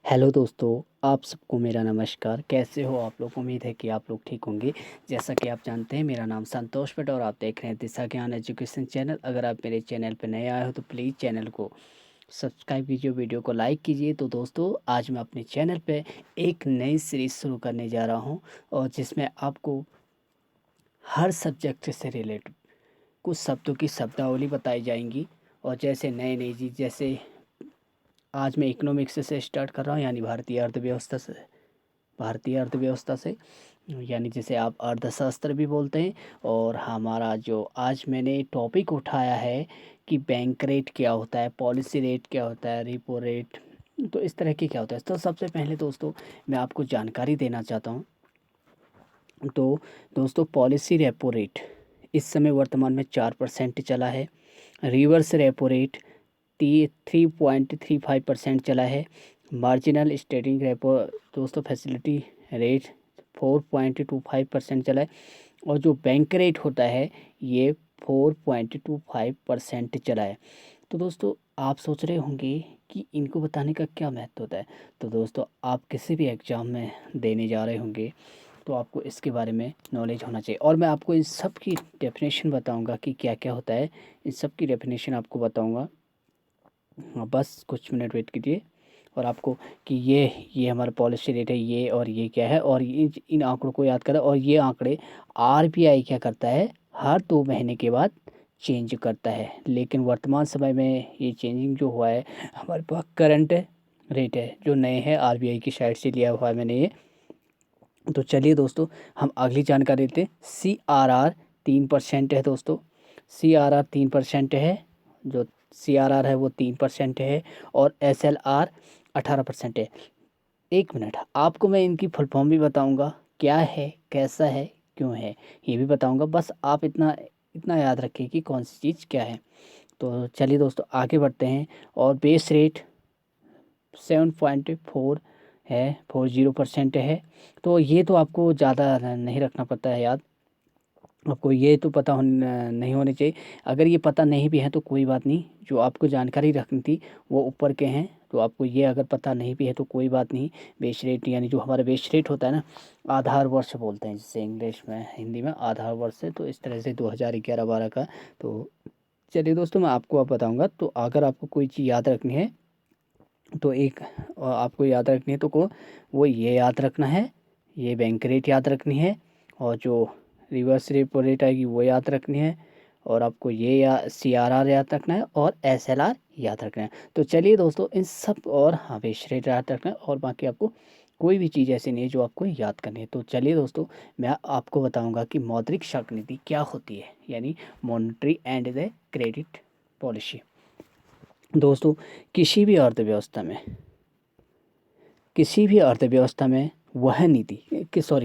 Hello दोस्तों, आप सबको मेरा नमस्कार। कैसे हो आप लोग? उम्मीद है कि आप लोग ठीक होंगे। जैसा कि आप जानते हैं, मेरा नाम संतोष भट्ट और आप देख रहे हैं दिशा ज्ञान एजुकेशन चैनल। अगर आप मेरे चैनल पर नए आए हो तो प्लीज़ चैनल को सब्सक्राइब कीजिए, वीडियो को लाइक कीजिए। तो दोस्तों, आज मैं अपने चैनल पे एक नई सीरीज़ शुरू करने जा रहा हूँ और जिसमें आपको हर सब्जेक्ट से रिलेटेड कुछ शब्दों की शब्दावली बताई जाएंगी। और जैसे नए नई चीज़, जैसे आज मैं इकोनॉमिक्स से स्टार्ट कर रहा हूँ, यानी भारतीय अर्थव्यवस्था से, यानी जिसे आप अर्थशास्त्र भी बोलते हैं। और हमारा जो आज मैंने टॉपिक उठाया है कि बैंक रेट क्या होता है, पॉलिसी रेट क्या होता है, रेपो रेट, तो इस तरह के क्या होता है। तो सबसे पहले दोस्तों, मैं आपको जानकारी देना चाहता हूँ। तो दोस्तों, पॉलिसी रेपो रेट इस समय वर्तमान में 4% चला है। रिवर्स रेपो रेट 3.35% चला है। मार्जिनल स्टेटिंग रेपो दोस्तों फैसिलिटी रेट 4.25% चला है। और जो बैंक रेट होता है ये 4.25% चला है। तो दोस्तों, आप सोच रहे होंगे कि इनको बताने का क्या महत्व होता है। तो दोस्तों, आप किसी भी एग्ज़ाम में देने जा रहे होंगे तो आपको इसके बारे में नॉलेज होना चाहिए। और मैं आपको इन सब की डेफिनेशन बताऊंगा कि क्या क्या होता है। इन सब की डेफिनेशन आपको बताऊंगा। हाँ, बस कुछ मिनट वेट कीजिए। और आपको कि ये हमारा पॉलिसी रेट है, ये और ये क्या है, और इन आंकड़ों को याद करें। और ये आंकड़े आरबीआई क्या करता है, हर 2 महीने के बाद चेंज करता है। लेकिन वर्तमान समय में ये चेंजिंग जो हुआ है, हमारे पास करंट रेट है जो नए हैं, आरबीआई की साइड से लिया हुआ है मैंने ये। तो चलिए दोस्तों, हम अगली जानकारी देते हैं। CRR 3% है दोस्तों। CRR 3% है। जो CRR है वो 3% है। और SLR 18% है। एक मिनट, आपको मैं इनकी फुल फॉर्म भी बताऊंगा, क्या है, कैसा है, क्यों है, ये भी बताऊंगा। बस आप इतना इतना याद रखिए कि कौन सी चीज़ क्या है। तो चलिए दोस्तों, आगे बढ़ते हैं। और बेस रेट 7.4 है, 40% है। तो ये तो आपको ज़्यादा नहीं रखना पड़ता है याद। आपको ये तो पता नहीं होने चाहिए। अगर ये पता नहीं भी है तो कोई बात नहीं, जो आपको जानकारी रखनी थी वो ऊपर के हैं। तो आपको ये अगर पता नहीं भी है तो कोई बात नहीं। बेस रेट यानी जो हमारा बेस रेट होता है ना, आधार वर्ष बोलते हैं जिससे इंग्लिश में, हिंदी में आधार वर्ष है। तो इस तरह से 2011-12 का। तो चलिए दोस्तों, मैं आपको अब बताऊँगा। तो अगर आपको कोई चीज़ याद रखनी है तो आपको याद रखनी है तो वो ये याद रखना है, ये बैंक रेट याद रखनी है। और जो रिवर्स रेपो रेट आएगी वो याद रखनी है। और आपको ये CRR याद रखना है और SLR याद रखना है। तो चलिए दोस्तों, इन सब, और हाँ, बेस रेट याद रखना है। और बाकी आपको कोई भी चीज़ ऐसी नहीं है जो आपको याद करनी है। तो चलिए दोस्तों, मैं आपको बताऊंगा कि मौद्रिक शाख नीति क्या होती है, यानी monetary and the credit policy. दोस्तों, किसी भी अर्थव्यवस्था में किसी भी अर्थव्यवस्था में वह नीति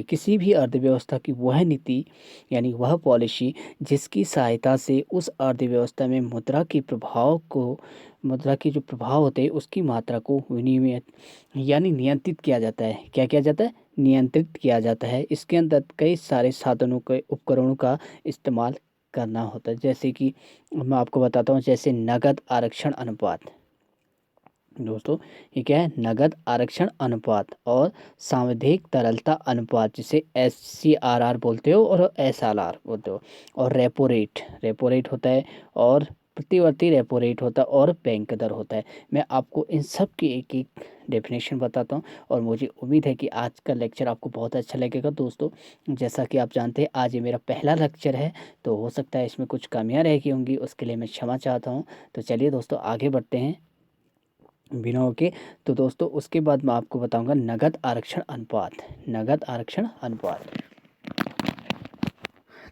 किसी भी अर्थव्यवस्था की वह नीति, यानी वह पॉलिसी जिसकी सहायता से उस अर्थव्यवस्था में मुद्रा के जो प्रभाव होते हैं उसकी मात्रा को विनियमित यानी नियंत्रित किया जाता है। क्या किया जाता है? नियंत्रित किया जाता है। इसके अंदर कई सारे साधनों के उपकरणों का इस्तेमाल करना होता है। जैसे कि मैं आपको बताता हूँ, जैसे नगद आरक्षण अनुपात। दोस्तों, ये क्या है? नगद आरक्षण अनुपात और सांविधिक तरलता अनुपात, जिसे SCRR बोलते हो और SLR बोलते हो। और रेपो रेट होता है, और प्रतिवर्ती रेपो रेट होता है, और बैंक दर होता है। मैं आपको इन सब की एक एक डेफिनेशन बताता हूँ। और मुझे उम्मीद है कि आज का लेक्चर आपको बहुत अच्छा लगेगा दोस्तों। जैसा कि आप जानते हैं, आज ये मेरा पहला लेक्चर है, तो हो सकता है इसमें कुछ कमियाँ रह गई होंगी, उसके लिए मैं क्षमा चाहता हूँ। तो चलिए दोस्तों, आगे बढ़ते हैं बिना ओके। तो दोस्तों, उसके बाद मैं आपको बताऊंगा नगद आरक्षण अनुपात।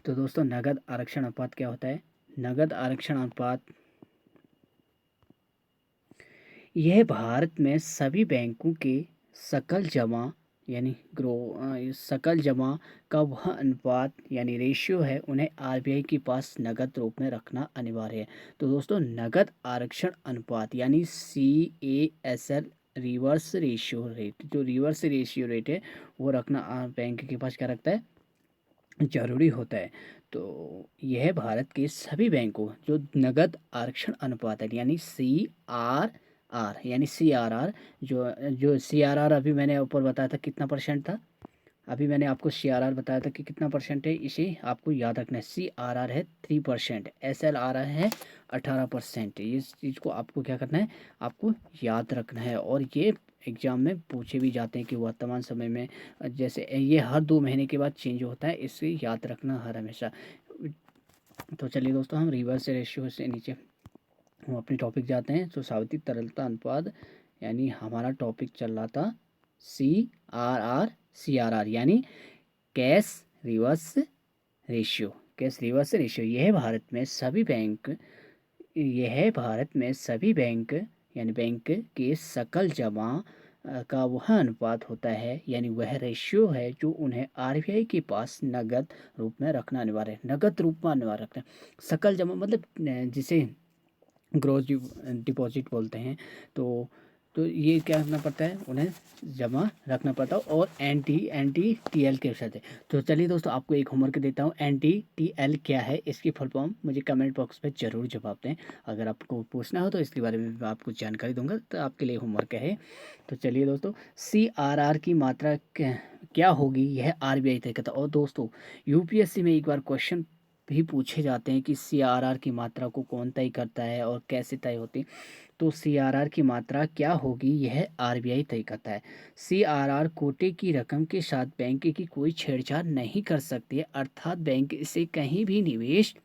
तो दोस्तों, नगद आरक्षण अनुपात क्या होता है? नगद आरक्षण अनुपात यह भारत में सभी बैंकों के सकल जमा यानी सकल जमा का वह अनुपात यानी रेशियो है, उन्हें आरबीआई के पास नगद रूप में रखना अनिवार्य है। तो दोस्तों, नगद आरक्षण अनुपात यानी CASL, रिवर्स रेशियो रेट, जो रिवर्स रेशियो रेट है वो रखना बैंक के पास क्या रखता है? जरूरी होता है। तो यह भारत के सभी बैंकों जो नगद आरक्षण अनुपात है, यानी CRR आर यानी CRR, जो जो CRR अभी मैंने ऊपर बताया था कितना परसेंट था, अभी मैंने आपको CRR बताया था कि कितना परसेंट है, इसे आपको याद रखना है। CRR है 3%, SLR है 18%। इस चीज़ को आपको क्या करना है, आपको याद रखना है। और ये एग्ज़ाम में पूछे भी जाते हैं कि वर्तमान समय में, जैसे ये हर 2 महीने के बाद चेंज होता है, इससे याद रखना हर हमेशा। तो चलिए दोस्तों, हम रिवर्स रेशियो से नीचे हम अपने टॉपिक जाते हैं। तो सावित्रिक तरलता अनुपात, यानी हमारा टॉपिक चल रहा था CRR यानी cash reverse ratio. Cash reverse ratio यह भारत में सभी बैंक यानी बैंक के सकल जमा का वह अनुपात होता है, यानी वह रेशियो है जो उन्हें RBI के पास नगद रूप में रखना अनिवार्य है। नगद रूप में अनिवार्य रखना है। सकल जमा मतलब जिसे ग्रोस डिपॉजिट बोलते हैं। तो ये क्या करना पड़ता है, उन्हें जमा रखना पड़ता है, और NTTL के साथ है। तो चलिए दोस्तों, आपको एक होमवर्क देता हूँ। NTTL क्या है, इसकी फुल फॉर्म मुझे कमेंट बॉक्स में ज़रूर जवाब दें। अगर आपको पूछना हो तो इसके बारे में मैं आपको जानकारी दूंगा, तो आपके लिए होमवर्क है। तो चलिए दोस्तों, CRR की मात्रा क्या होगी, यह RBI तय करता है। और दोस्तों, UPSC में एक बार क्वेश्चन भी पूछे जाते हैं कि CRR की मात्रा को कौन तय करता है और कैसे तय होती है। तो CRR की मात्रा क्या होगी, यह RBI तय करता है। CRR कोटे की रकम के साथ बैंक की कोई छेड़छाड़ नहीं कर सकती है, अर्थात बैंक इसे कहीं भी निवेश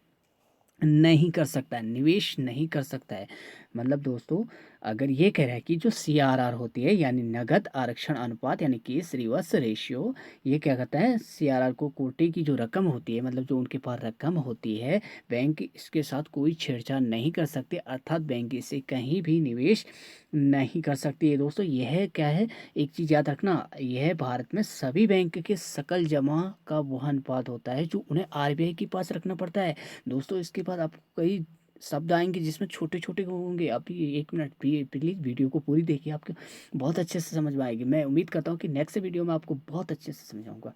नहीं कर सकता है, निवेश नहीं कर सकता है। मतलब दोस्तों, अगर ये कह रहा है कि जो CRR होती है यानी नगद आरक्षण अनुपात यानी केस रिवर्स रेशियो, ये क्या कहता है, CRR को कोटे की जो रकम होती है, मतलब जो उनके पास रकम होती है, बैंक इसके साथ कोई छेड़छाड़ नहीं कर सकते, अर्थात बैंक इसे कहीं भी निवेश नहीं कर सकती है। दोस्तों, यह क्या है, एक चीज़ याद रखना, यह भारत में सभी बैंक के सकल जमा का वह अनुपात होता है जो उन्हें RBI के पास रखना पड़ता है। दोस्तों, इसके बाद आपको कई शब्द आएंगे जिसमें छोटे छोटे होंगे। आप ये 1 मिनट प्लीज़ वीडियो को पूरी देखिए, आपको बहुत अच्छे से समझ में आएगी। मैं उम्मीद करता हूँ कि नेक्स्ट वीडियो में आपको बहुत अच्छे से समझाऊंगा।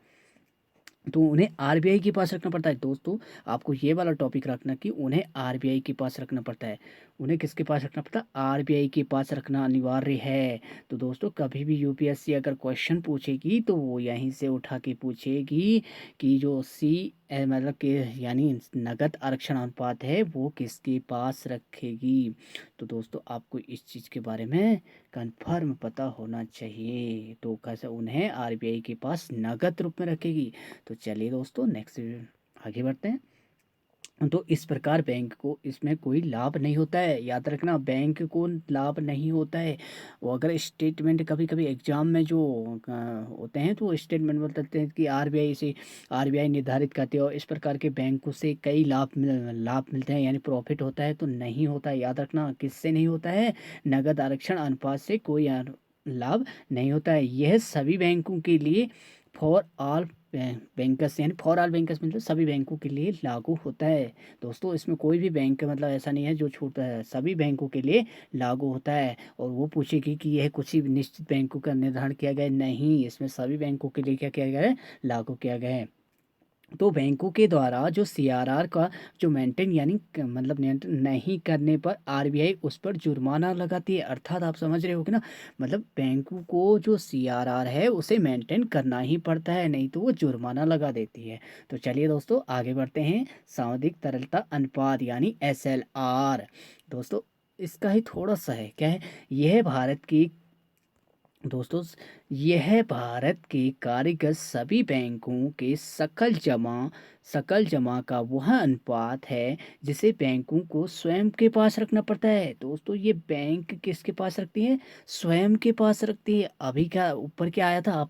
तो उन्हें RBI के पास रखना पड़ता है। दोस्तों, आपको ये वाला टॉपिक रखना कि उन्हें RBI के पास रखना पड़ता है। उन्हें किसके पास रखना पड़ता है, RBI के पास रखना अनिवार्य है। तो दोस्तों, कभी भी UPSC अगर क्वेश्चन पूछेगी तो वो यहीं से उठा के पूछेगी कि जो मतलब कि यानी नगद आरक्षण अनुपात है वो किसके पास रखेगी। तो दोस्तों, आपको इस चीज़ के बारे में कंफर्म पता होना चाहिए। तो कैसे उन्हें RBI के पास नगद रूप में रखेगी। तो चलिए दोस्तों, नेक्स्ट आगे बढ़ते हैं। तो इस प्रकार बैंक को इसमें कोई लाभ नहीं होता है, याद रखना, बैंक को लाभ नहीं होता है। वो अगर स्टेटमेंट कभी कभी एग्जाम में जो होते हैं तो स्टेटमेंट बताते हैं कि RBI निर्धारित करती है, और इस प्रकार के बैंकों से कई लाभ मिलते हैं, यानी प्रॉफिट होता है, तो नहीं होता है। याद रखना, किससे नहीं होता है, नगद आरक्षण अनुपात से कोई लाभ नहीं होता है। यह सभी बैंकों के लिए फॉर ऑल बैंकर्स यानी फॉर ऑल बैंकर्स मतलब सभी बैंकों के लिए लागू होता है। दोस्तों, इसमें कोई भी बैंक मतलब ऐसा नहीं है जो छूटता है, सभी बैंकों के लिए लागू होता है। और वो पूछेगी कि यह कुछ ही निश्चित बैंकों का निर्धारण किया गया है, नहीं, इसमें सभी बैंकों के लिए क्या किया गया है, लागू किया गया है। तो बैंकों के द्वारा जो CRR का जो मेंटेन यानी मतलब नियंत्रण नहीं करने पर RBI उस पर जुर्माना लगाती है। अर्थात आप समझ रहे हो कि ना, मतलब बैंकों को जो CRR है उसे मेंटेन करना ही पड़ता है, नहीं तो वो जुर्माना लगा देती है। तो चलिए दोस्तों, आगे बढ़ते हैं। सांविधिक तरलता अनुपात यानी SLR। दोस्तों, इसका ही थोड़ा सा है, क्या है, यह भारत की दोस्तों, यह भारत के कार्यगत सभी बैंकों के सकल जमा का वह अनुपात है जिसे बैंकों को स्वयं के पास रखना पड़ता है। दोस्तों, ये बैंक किसके पास रखती है, स्वयं के पास रखती है। अभी क्या ऊपर क्या आया था,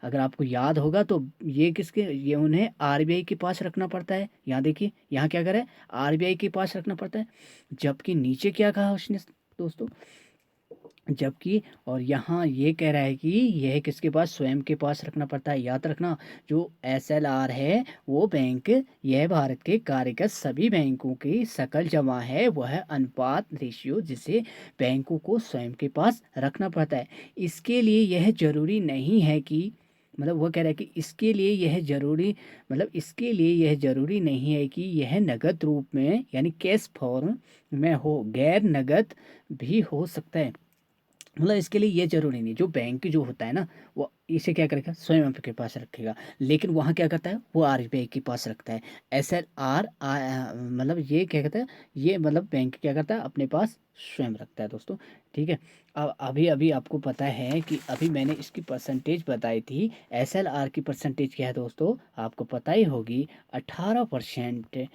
अगर आपको याद होगा तो ये उन्हें RBI के पास रखना पड़ता है। यहाँ देखिए, यहाँ क्या करे, RBI के पास रखना पड़ता है, जबकि नीचे क्या कहा उसने दोस्तों, जबकि और यहाँ ये कह रहा है कि यह किसके पास, स्वयं के पास रखना पड़ता है। याद रखना, जो SLR है वो बैंक, यह भारत के कार्यगत सभी बैंकों की सकल जमा है, वह अनुपात रेशियो जिसे बैंकों को स्वयं के पास रखना पड़ता है। इसके लिए यह जरूरी नहीं है कि मतलब वो कह रहा है कि इसके लिए यह ज़रूरी, मतलब इसके लिए यह ज़रूरी नहीं है कि यह नगद रूप में यानी कैश फॉर्म में हो, गैर नगद भी हो सकता है। मतलब इसके लिए ये जरूरी नहीं, जो बैंक जो होता है ना वो इसे क्या करेगा, स्वयं आपके पास रखेगा, लेकिन वहाँ क्या करता है वो आरबीआई के पास रखता है। SLR मतलब ये क्या कहता है, ये मतलब बैंक क्या करता है अपने पास स्वयं रखता है दोस्तों। ठीक है। अब अभी अभी आपको पता है कि अभी मैंने इसकी परसेंटेज बताई थी, SLR की परसेंटेज क्या है दोस्तों, आपको पता ही होगी, 18%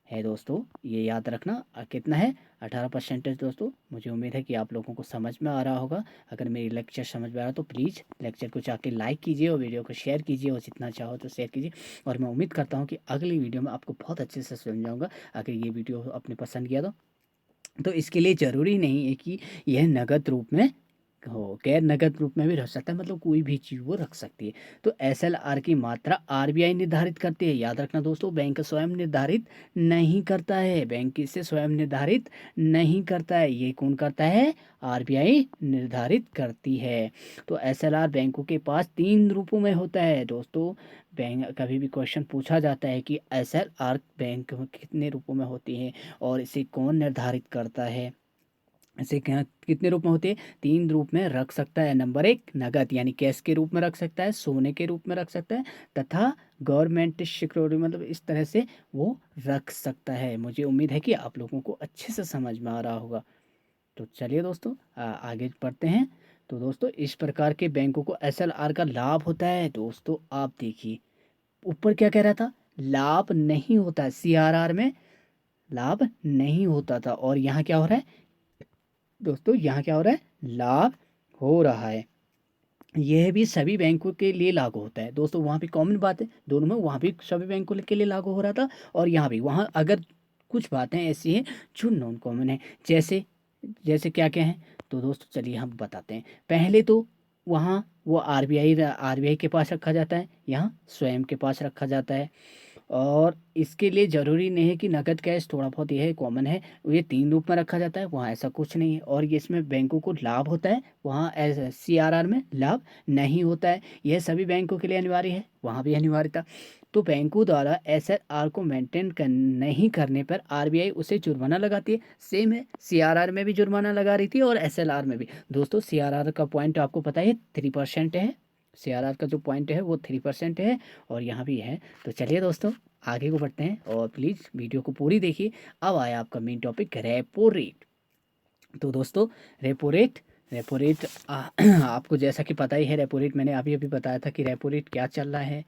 है दोस्तों। ये याद रखना कितना है, 18% दोस्तों। मुझे उम्मीद है कि आप लोगों को समझ में आ रहा होगा। अगर मेरी लेक्चर समझ में आ रहा है तो प्लीज़ लेक्चर को जाके लाइक कीजिए और वीडियो को शेयर कीजिए, और जितना चाहो तो शेयर कीजिए। और मैं उम्मीद करता हूँ कि अगली वीडियो में आपको बहुत अच्छे से समझाऊंगा। अगर ये वीडियो आपने पसंद किया तो इसके लिए ज़रूरी नहीं है कि यह नगद रूप में हो, गैर नगद रूप में भी रख सकता है, मतलब कोई भी चीज़ वो रख सकती है। तो SLR की मात्रा आरबीआई निर्धारित करती है, याद रखना दोस्तों, बैंक स्वयं निर्धारित नहीं करता है, बैंक इसे स्वयं निर्धारित नहीं करता है, ये कौन करता है, आरबीआई निर्धारित करती है। तो SLR बैंकों के पास 3 रूपों में होता है दोस्तों। बैंक कभी भी क्वेश्चन पूछा जाता है कि SLR बैंक में कितने रूपों में होती है और इसे कौन निर्धारित करता है, इसे क्या कितने रूप में होते हैं, 3 रूप में रख सकता है। नंबर 1 नगद यानी कैश के रूप में रख सकता है, सोने के रूप में रख सकता है, तथा गवर्नमेंट सिक्योरिटी, मतलब इस तरह से वो रख सकता है। मुझे उम्मीद है कि आप लोगों को अच्छे से समझ में आ रहा होगा। तो चलिए दोस्तों आगे बढ़ते हैं। तो दोस्तों इस प्रकार के बैंकों को SLR का लाभ होता है दोस्तों। आप देखिए ऊपर क्या कह रहा था, लाभ नहीं होता है, CRR में लाभ नहीं होता था, और यहाँ क्या हो रहा है दोस्तों, यहाँ क्या हो रहा है, लाभ हो रहा है। यह भी सभी बैंकों के लिए लागू होता है दोस्तों। वहाँ भी कॉमन बात है दोनों में, वहाँ भी सभी बैंकों के लिए लागू हो रहा था और यहाँ भी। वहाँ अगर कुछ बातें ऐसी हैं जो नॉन कॉमन है, जैसे जैसे क्या क्या है, तो दोस्तों चलिए हम बताते हैं। पहले तो वहाँ वो आरबीआई के पास रखा जाता है, यहाँ स्वयं के पास रखा जाता है। और इसके लिए ज़रूरी नहीं है कि नकद कैश, थोड़ा बहुत यह कॉमन है, ये 3 रूप में रखा जाता है, वहाँ ऐसा कुछ नहीं है। और ये इसमें बैंकों को लाभ होता है, वहाँ CRR में लाभ नहीं होता है। यह सभी बैंकों के लिए अनिवार्य है, वहाँ भी अनिवार्य था। तो बैंकों द्वारा SLR को मेंटेन नहीं करने पर आरबीआई उसे जुर्माना लगाती है। सेम है, CRR में भी जुर्माना लगा रही थी और SLR में भी। दोस्तों CRR का पॉइंट आपको पता है 3% है, CRR का जो पॉइंट है वो 3% है, और यहाँ भी है। तो चलिए दोस्तों आगे को बढ़ते हैं, और प्लीज़ वीडियो को पूरी देखिए। अब आया आपका मेन टॉपिक, रेपो रेट। तो दोस्तों रेपो रेट, रेपो रेट आपको जैसा कि पता ही है, रेपो रेट मैंने अभी अभी बताया था कि रेपो रेट क्या चल रहा है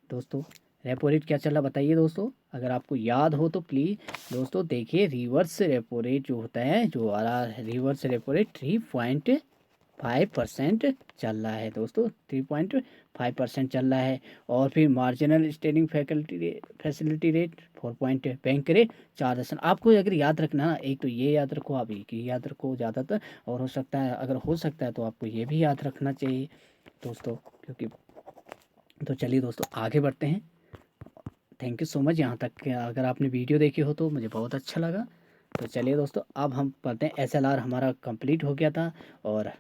दोस्तों। रेपो रेट क्या चल रहा बताइए दोस्तों, अगर आपको याद हो तो प्लीज़ दोस्तों देखिए। रिवर्स रेपो रेट जो होता है, जो आ रहा है रिवर्स रेपो रेट 3.5% चल रहा है दोस्तों, 3.5% चल रहा है। और फिर marginal steering facility rate 4 point, bank rate 4 आपको अगर याद रखना ना, एक तो ये याद रखो, आप एक ही याद रखो ज़्यादातर, और हो सकता है अगर हो सकता है तो आपको ये भी याद रखना चाहिए दोस्तों, क्योंकि। तो चलिए दोस्तों आगे बढ़ते हैं। थैंक यू सो मच, यहाँ तक अगर आपने वीडियो देखी हो तो मुझे बहुत अच्छा लगा। तो चलिए दोस्तों अब हम पढ़ते हैं, SLR हमारा कंप्लीट हो गया था। और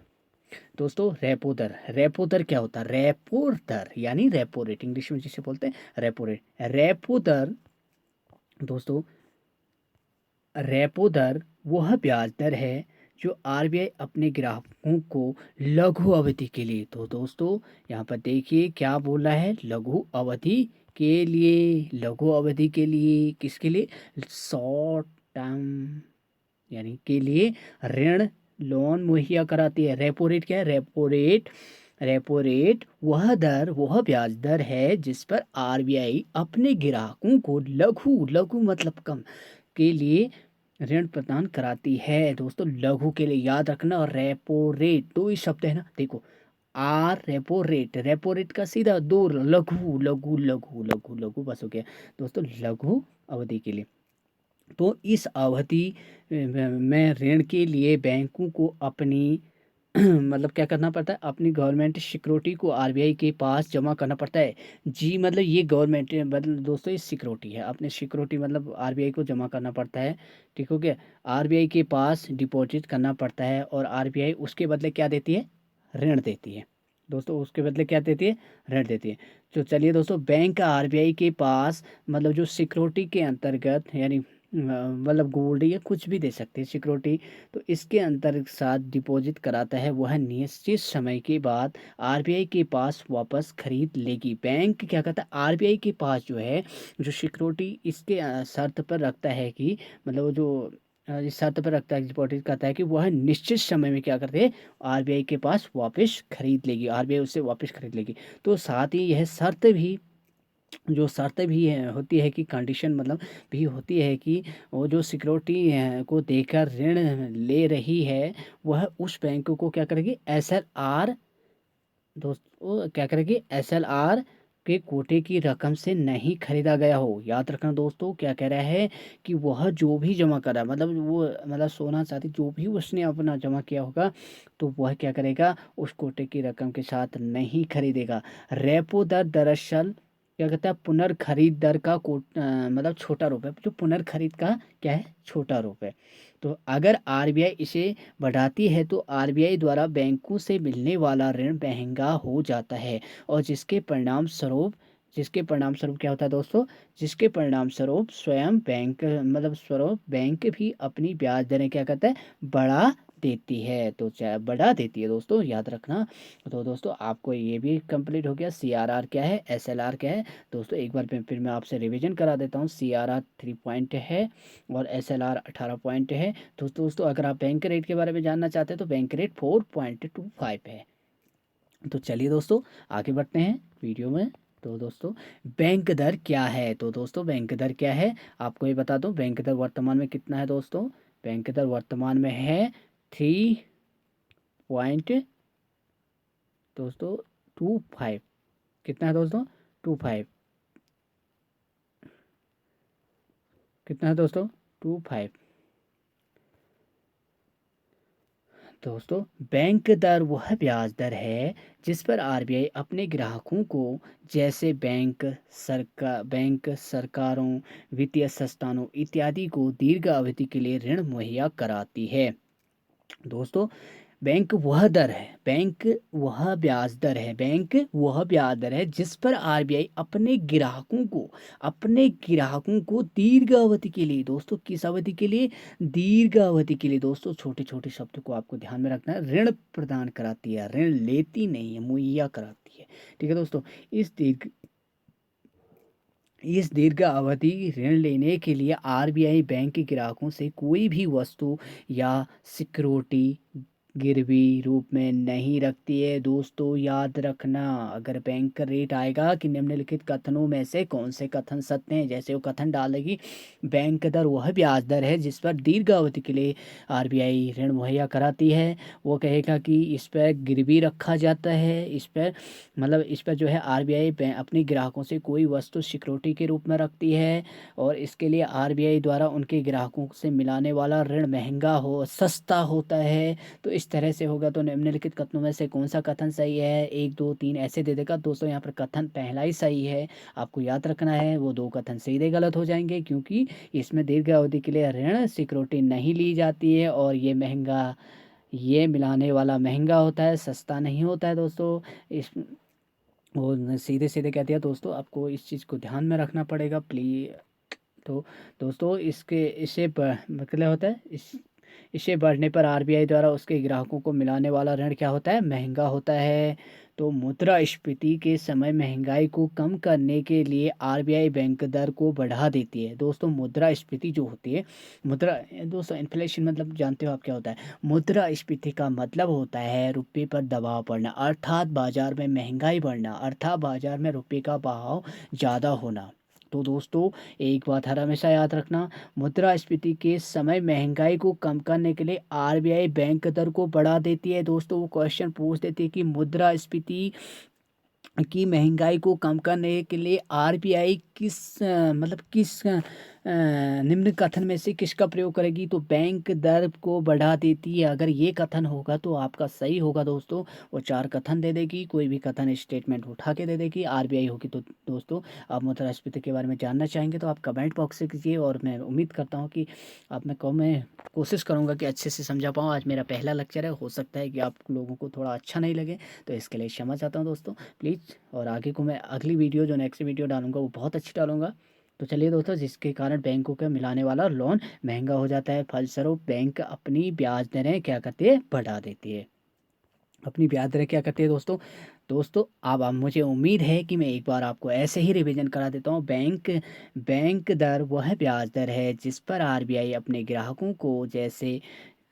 दोस्तों रेपो दर, रेपो दर क्या होता है, रेपो दर यानी रेपो रेट, इंग्लिश में जिसे बोलते हैं रेपो रेट। रेपो दर दोस्तों, रेपो दर वह ब्याज दर है जो आरबीआई अपने ग्राहकों को लघु अवधि के लिए, तो दोस्तों यहाँ पर देखिए क्या बोल रहा है, लघु अवधि के लिए, लघु अवधि के लिए, किसके लिए, शॉर्ट टर्म यानी के लिए ऋण लोन मुहैया कराती है। रेपो रेट क्या है, रेपो रेट, रेपो रेट वह दर, वह ब्याज दर है जिस पर आरबीआई अपने ग्राहकों को लघु, लघु मतलब कम, के लिए ऋण प्रदान कराती है दोस्तों। लघु के लिए याद रखना, और रेपो रेट दो ही शब्द है ना, देखो R repo rate, repo rate का सीधा दो, लघु लघु लघु लघु लघु, बस हो गया दोस्तों, लघु अवधि के लिए। तो इस अवधि में ऋण के लिए बैंकों को अपनी मतलब क्या करना पड़ता है, अपनी गवर्नमेंट सिक्योरिटी को आरबीआई के पास जमा करना पड़ता है। जी मतलब ये गवर्नमेंट मतलब दोस्तों ये सिक्योरिटी है, अपनी सिक्योरिटी मतलब आरबीआई को जमा करना पड़ता है। ठीक हो गया, आरबीआई के पास डिपॉजिट करना पड़ता है, और आरबीआई उसके बदले क्या देती है, ऋण देती है। दोस्तों उसके बदले क्या देती है, ऋण देती है। तो चलिए दोस्तों, बैंक आरबीआई के पास मतलब जो सिक्योरिटी के अंतर्गत, यानी मतलब गोल्ड या कुछ भी दे सकते हैं सिक्योरिटी, तो इसके अंतर्गत साथ डिपॉजिट कराता है, वह निश्चित समय के बाद आरबीआई के पास वापस खरीद लेगी। बैंक क्या करता है, आरबीआई के पास जो है जो सिक्योरिटी इसके शर्त पर रखता है कि मतलब वो जो इस शर्त पर रखता है, डिपॉजिट करता है कि वह निश्चित समय में क्या करते हैं, आरबीआई के पास वापस खरीद लेगी, आरबीआई उससे वापस खरीद लेगी। तो साथ ही यह शर्त भी, जो शर्त भी है होती है कि कंडीशन मतलब भी होती है कि वो जो सिक्योरिटी को देकर ऋण ले रही है, वह उस बैंक को क्या करेगी, एसएलआर, दोस्तों क्या करेगी, एसएलआर के कोटे की रकम से नहीं खरीदा गया हो। याद रखना दोस्तों, क्या कह रहा है कि वह जो भी जमा करा, मतलब वो मतलब सोना चांदी जो भी उसने अपना जमा किया होगा, तो वह क्या करेगा, उस कोटे की रकम के साथ नहीं खरीदेगा। रेपो दर दरअसल क्या कहता है, पुनर्खरीद दर का मतलब छोटा रूप है, जो पुनर्खरीद का क्या है, छोटा रूप है। तो अगर आरबीआई इसे बढ़ाती है तो आरबीआई द्वारा बैंकों से मिलने वाला ऋण महंगा हो जाता है, और जिसके परिणाम स्वरूप क्या होता है दोस्तों, जिसके परिणाम स्वरूप स्वयं बैंक मतलब स्वरूप बैंक भी अपनी ब्याज दरें क्या करता है, बढ़ा देती है। तो बढ़ा देती है दोस्तों, याद रखना। तो दोस्तों आपको ये भी कंप्लीट हो गया, सीआरआर क्या है, एसएलआर क्या है। दोस्तों एक बार फिर मैं आपसे रिवीजन करा देता हूँ। सीआरआर 3 पॉइंट है और एसएलआर 18 पॉइंट है। तो दोस्तों अगर आप बैंक रेट के बारे में जानना चाहते हैं तो बैंक रेट 4.25 है। तो चलिए दोस्तों आगे बढ़ते हैं वीडियो में। तो दोस्तों बैंक दर क्या है, तो दोस्तों बैंक दर क्या है आपको ये बता दूं, बैंक दर वर्तमान में कितना है दोस्तों, बैंक दर वर्तमान में है 3 पॉइंट दोस्तों 25। कितना है दोस्तों, 25। कितना है दोस्तों, 25। दोस्तों बैंक दर वह ब्याज दर है जिस पर आरबीआई अपने ग्राहकों को, जैसे बैंक, सरकारों, वित्तीय संस्थानों इत्यादि को दीर्घ अवधि के लिए ऋण मुहैया कराती है। दोस्तों बैंक वह ब्याज दर है जिस पर आरबीआई अपने ग्राहकों को दीर्घ अवधि के लिए, दोस्तों किस अवधि के लिए, दीर्घ अवधि के लिए, दोस्तों छोटे छोटे शब्द को आपको ध्यान में रखना है, ऋण प्रदान कराती है, ऋण लेती नहीं है, मुहैया कराती है। ठीक है दोस्तों, इस दीर्घ इस दीर्घ अवधि ऋण लेने के लिए आरबीआई बैंक के ग्राहकों से कोई भी वस्तु या सिक्योरिटी गिरवी रूप में नहीं रखती है। दोस्तों याद रखना, अगर बैंक का रेट आएगा कि निम्नलिखित कथनों में से कौन से कथन सत्य हैं, जैसे वो कथन डालेगी, बैंक दर वह ब्याज दर है जिस पर दीर्घ अवधि के लिए आरबीआई ऋण मुहैया कराती है। वो कहेगा कि इस पर गिरवी रखा जाता है, इस पर मतलब इस पर जो है आरबीआई अपने ग्राहकों से कोई वस्तु सिक्योरिटी के रूप में रखती है, और इसके लिए आरबीआई द्वारा उनके ग्राहकों से मिलाने वाला ऋण महंगा हो सस्ता होता है। तो इस तरह से होगा। तो निम्नलिखित कथनों में से कौन सा कथन सही है, 1 2 3 ऐसे दे देगा दोस्तों। यहाँ पर कथन पहला ही सही है, आपको याद रखना है। वो 2 कथन सीधे गलत हो जाएंगे, क्योंकि इसमें दीर्घ अवधि के लिए ऋण सिक्योरिटी नहीं ली जाती है, और ये मिलाने वाला महंगा होता है, सस्ता नहीं होता है दोस्तों। इस वो सीधे सीधे कह दिया दोस्तों, आपको इस चीज़ को ध्यान में रखना पड़ेगा प्लीज। तो दोस्तों मतलब होता है इसे बढ़ने पर आरबीआई द्वारा उसके ग्राहकों को मिलाने वाला ऋण क्या होता है, महंगा होता है। तो मुद्रास्फीति के समय महंगाई को कम करने के लिए आरबीआई बैंक दर को बढ़ा देती है। दोस्तों मुद्रास्फीति जो होती है, मुद्रा दोस्तों इन्फ्लेशन मतलब जानते हो आप क्या होता है, मुद्रास्फीति का मतलब होता है रुपये पर दबाव पड़ना, अर्थात बाजार में महंगाई बढ़ना, अर्थात बाजार में रुपये का बहाव ज़्यादा होना। तो दोस्तों एक बात हर हमेशा याद रखना, मुद्रास्फीति के समय महंगाई को कम करने के लिए आरबीआई बैंक दर को बढ़ा देती है। दोस्तों वो क्वेश्चन पूछ देती है कि मुद्रास्फीति की महंगाई को कम करने के लिए आरबीआई मतलब निम्न कथन में से किसका प्रयोग करेगी? तो बैंक दर को बढ़ा देती है, अगर ये कथन होगा तो आपका सही होगा दोस्तों। वो 4 कथन दे देगी, कोई भी कथन स्टेटमेंट उठा के दे देगी। आरबीआई होगी तो दोस्तों आप मुद्रास्फीति के बारे में जानना चाहेंगे तो आप कमेंट बॉक्स से कीजिए, और मैं उम्मीद करता हूँ कि मैं कोशिश करूँगा कि अच्छे से समझा पाऊँ। आज मेरा पहला लेक्चर है, हो सकता है कि आप लोगों को थोड़ा अच्छा नहीं लगे, तो इसके लिए क्षमा चाहता हूँ दोस्तों प्लीज़। और आगे को मैं अगली वीडियो जो नेक्स्ट वीडियो डालूंगा वो बहुत अच्छी डालूंगा। तो चलिए दोस्तों, जिसके कारण बैंकों के मिलाने वाला लोन महंगा हो जाता है, फलस्वरूप बैंक अपनी ब्याज दरें क्या करती है? बढ़ा देती है। अपनी ब्याज दरें क्या करती है दोस्तों? दोस्तों अब मुझे उम्मीद है कि मैं एक बार आपको ऐसे ही रिवीजन करा देता हूँ। बैंक दर वह ब्याज दर है जिस पर आरबीआई अपने ग्राहकों को, जैसे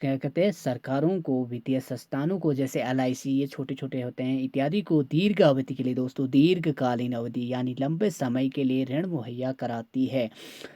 क्या कहते हैं, सरकारों को, वित्तीय संस्थानों को, जैसे एलआईसी, ये छोटे छोटे होते हैं इत्यादि को, दीर्घ अवधि के लिए दोस्तों, दीर्घकालीन अवधि यानी लंबे समय के लिए ऋण मुहैया कराती है।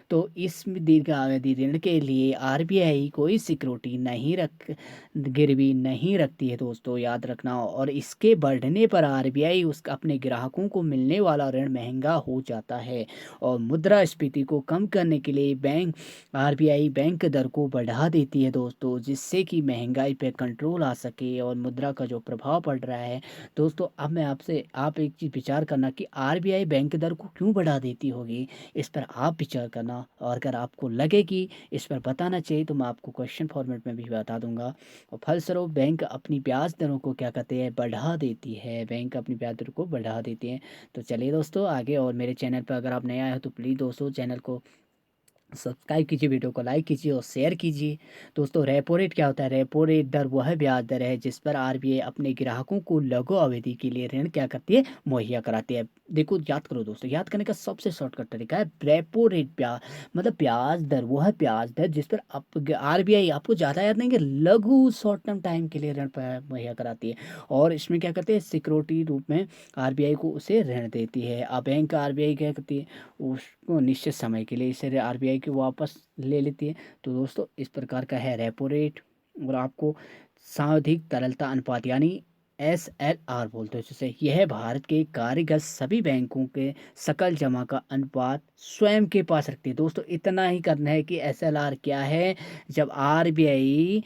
तो इस दीर्घावधि ऋण के लिए आरबीआई कोई सिक्योरिटी नहीं रख गिरवी नहीं रखती है दोस्तों, याद रखना। और इसके बढ़ने पर आरबीआई उस अपने ग्राहकों को मिलने वाला ऋण महंगा हो जाता है। और मुद्रास्फीति को कम करने के लिए आरबीआई बैंक दर को बढ़ा देती है दोस्तों, जिससे कि महंगाई पर कंट्रोल आ सके और मुद्रा का जो प्रभाव पड़ रहा है दोस्तों। अब मैं आपसे आप एक चीज़ विचार करना कि आरबीआई बैंक दर को क्यों बढ़ा देती होगी, इस पर आप विचार करना। और अगर आपको लगे कि इस पर बताना चाहिए तो मैं आपको क्वेश्चन फॉर्मेट में भी बता दूंगा। और फलस्वरूप बैंक अपनी ब्याज दरों को क्या कहते हैं? बढ़ा देती है। बैंक अपनी ब्याज दरों को बढ़ा देती है। तो चलिए दोस्तों आगे, और मेरे चैनल पर अगर आप नए आए हो तो प्लीज़ दोस्तों चैनल को सब्सक्राइब कीजिए, वीडियो को लाइक कीजिए और शेयर कीजिए। दोस्तों रेपो रेट क्या होता है? रेपो रेट दर वह ब्याज दर है जिस पर आरबीआई अपने ग्राहकों को लघु अवधि के लिए ऋण क्या करती है? मुहैया कराती है। देखो याद करो दोस्तों, याद करने का सबसे शॉर्टकट तरीका है रेपो रेट। मतलब ब्याज दर वह ब्याज दर जिस पर आप आरबीआई, आपको ज़्यादा याद नहीं कि लघु शॉर्ट टर्म टाइम के लिए ऋण मुहैया कराती है। और इसमें क्या करते हैं? सिक्योरिटी रूप में आरबीआई को उसे ऋण देती है। अब बैंक आरबीआई क्या करती है? उसको निश्चित समय के लिए इसे आरबीआई की वापस ले लेती है। तो दोस्तों इस प्रकार का है रेपो रेट। और आपको सांविधिक तरलता अनुपात यानी एसएलआर बोलते हैं जिसे, यह भारत के कार्यगत सभी बैंकों के सकल जमा का अनुपात स्वयं के पास रखती है। दोस्तों इतना ही करना है कि एसएलआर क्या है। जब आरबीआई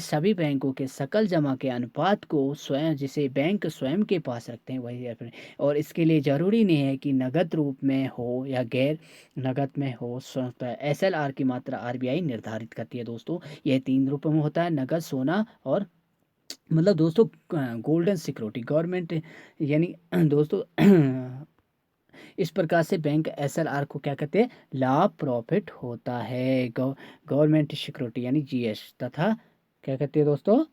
सभी बैंकों के सकल जमा के अनुपात को स्वयं, जिसे बैंक स्वयं के पास रखते हैं, वही और इसके लिए ज़रूरी नहीं है कि नगद रूप में हो या गैर नगद में हो। एसएलआर की मात्रा आरबीआई निर्धारित करती है दोस्तों। यह 3 रूपों में होता है: नगद, सोना और दोस्तों गोल्डन सिक्योरिटी गवर्नमेंट, यानी दोस्तों इस प्रकार से बैंक एसएलआर को क्या कहते हैं? लाभ प्रॉफिट होता है। गवर्नमेंट सिक्योरिटी यानी जीएस, तथा क्या कहते हैं दोस्तों?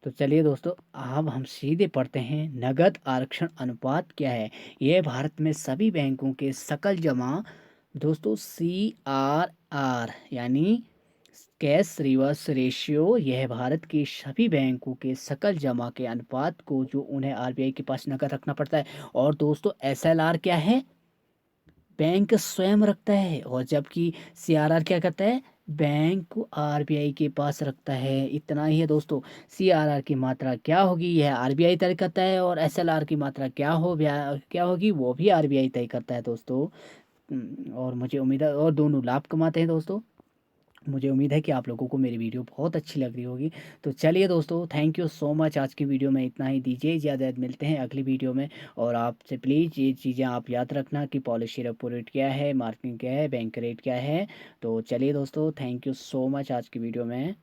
तो चलिए दोस्तों अब हम सीधे पढ़ते हैं, नगद आरक्षण अनुपात क्या है? यह भारत में सभी बैंकों के सकल जमा दोस्तों CRR यानी कैश रिवर्स रेशियो, यह भारत के सभी बैंकों के सकल जमा के अनुपात को जो उन्हें आरबीआई के पास नकद रखना पड़ता है। और दोस्तों एसएलआर क्या है? बैंक स्वयं रखता है। और जबकि सीआरआर क्या करता है? बैंक को आरबीआई के पास रखता है। इतना ही है दोस्तों। सीआरआर की मात्रा क्या होगी यह आरबीआई तय करता है, और एसएलआर की मात्रा क्या होगी वो भी आरबीआई तय करता है दोस्तों। और मुझे उम्मीद है, और दोनों लाभ कमाते हैं दोस्तों। मुझे उम्मीद है कि आप लोगों को मेरी वीडियो बहुत अच्छी लग रही होगी। तो चलिए दोस्तों, थैंक यू सो मच। आज की वीडियो में इतना ही दीजिए इजाज़त, मिलते हैं अगली वीडियो में। और आपसे प्लीज़ ये चीज़ें आप याद रखना कि पॉलिसी रेपो रेट क्या है, मार्किंग क्या है, बैंक रेट क्या है। तो चलिए दोस्तों, थैंक यू सो मच आज की वीडियो में।